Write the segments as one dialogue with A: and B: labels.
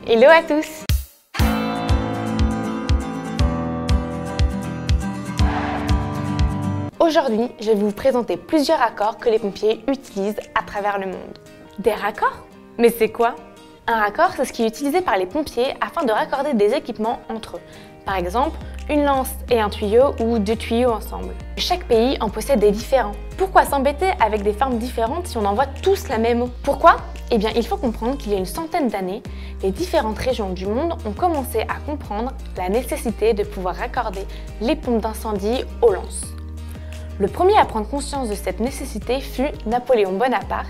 A: Hello à tous! Aujourd'hui, je vais vous présenter plusieurs raccords que les pompiers utilisent à travers le monde. Des raccords? Mais c'est quoi? Un raccord, c'est ce qui est utilisé par les pompiers afin de raccorder des équipements entre eux. Par exemple, une lance et un tuyau ou deux tuyaux ensemble. Chaque pays en possède des différents. Pourquoi s'embêter avec des formes différentes si on envoie tous la même eau? Pourquoi? Eh bien, il faut comprendre qu'il y a une centaine d'années, les différentes régions du monde ont commencé à comprendre la nécessité de pouvoir raccorder les pompes d'incendie aux lances. Le premier à prendre conscience de cette nécessité fut Napoléon Bonaparte,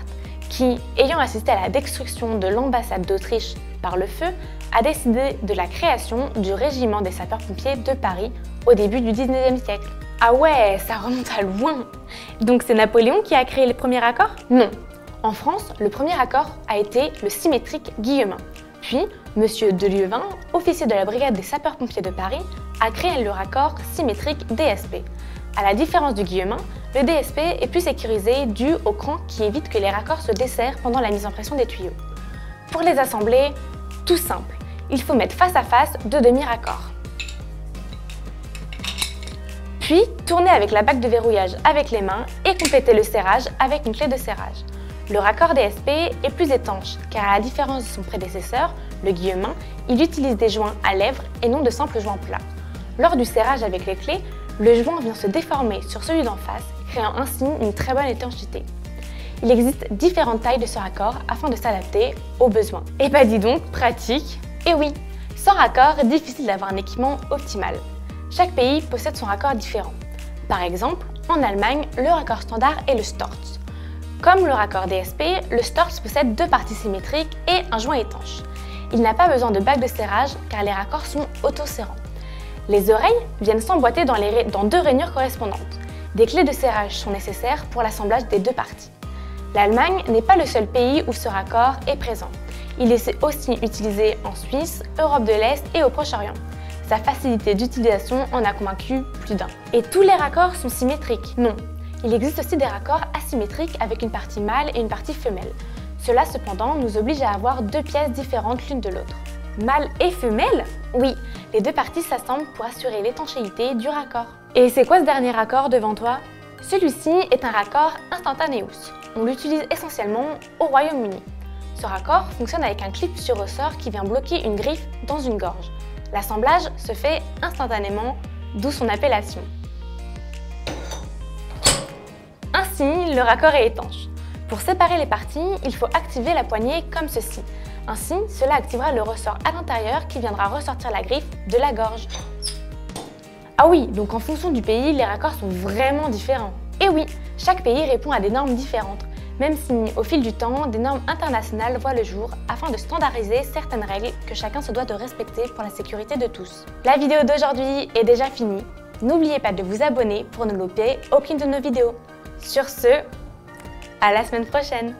A: qui, ayant assisté à la destruction de l'ambassade d'Autriche par le feu, a décidé de la création du régiment des sapeurs-pompiers de Paris au début du 19e siècle. Ah ouais, ça remonte à loin! Donc c'est Napoléon qui a créé les premiers raccords? Non. En France, le premier raccord a été le symétrique guillemin. Puis, M. Delieuvin, officier de la brigade des sapeurs-pompiers de Paris, a créé le raccord symétrique DSP. À la différence du guillemin, le DSP est plus sécurisé dû au cran qui évite que les raccords se desserrent pendant la mise en pression des tuyaux. Pour les assembler, tout simple, il faut mettre face à face deux demi-raccords. Puis, tourner avec la bague de verrouillage avec les mains et compléter le serrage avec une clé de serrage. Le raccord DSP est plus étanche car à la différence de son prédécesseur, le guillemin, il utilise des joints à lèvres et non de simples joints plats. Lors du serrage avec les clés, le joint vient se déformer sur celui d'en face, créant ainsi une très bonne étanchéité. Il existe différentes tailles de ce raccord afin de s'adapter aux besoins. Et bah dis donc, pratique! Et oui, sans raccord, difficile d'avoir un équipement optimal. Chaque pays possède son raccord différent. Par exemple, en Allemagne, le raccord standard est le Storz. Comme le raccord DSP, le Storz possède deux parties symétriques et un joint étanche. Il n'a pas besoin de bague de serrage car les raccords sont auto-serrants. Les oreilles viennent s'emboîter dans deux rainures correspondantes. Des clés de serrage sont nécessaires pour l'assemblage des deux parties. L'Allemagne n'est pas le seul pays où ce raccord est présent. Il est aussi utilisé en Suisse, Europe de l'Est et au Proche-Orient. Sa facilité d'utilisation en a convaincu plus d'un. Et tous les raccords sont symétriques? Non. Il existe aussi des raccords asymétriques avec une partie mâle et une partie femelle. Cela cependant nous oblige à avoir deux pièces différentes l'une de l'autre. Mâle et femelle? Oui, les deux parties s'assemblent pour assurer l'étanchéité du raccord. Et c'est quoi ce dernier raccord devant toi? Celui-ci est un raccord instantaneous. On l'utilise essentiellement au Royaume-Uni. Ce raccord fonctionne avec un clip sur ressort qui vient bloquer une griffe dans une gorge. L'assemblage se fait instantanément, d'où son appellation. Ainsi, le raccord est étanche. Pour séparer les parties, il faut activer la poignée comme ceci. Ainsi, cela activera le ressort à l'intérieur qui viendra ressortir la griffe de la gorge. Ah oui, donc en fonction du pays, les raccords sont vraiment différents. Et oui, chaque pays répond à des normes différentes, même si, au fil du temps, des normes internationales voient le jour afin de standardiser certaines règles que chacun se doit de respecter pour la sécurité de tous. La vidéo d'aujourd'hui est déjà finie. N'oubliez pas de vous abonner pour ne louper aucune de nos vidéos. Sur ce, à la semaine prochaine!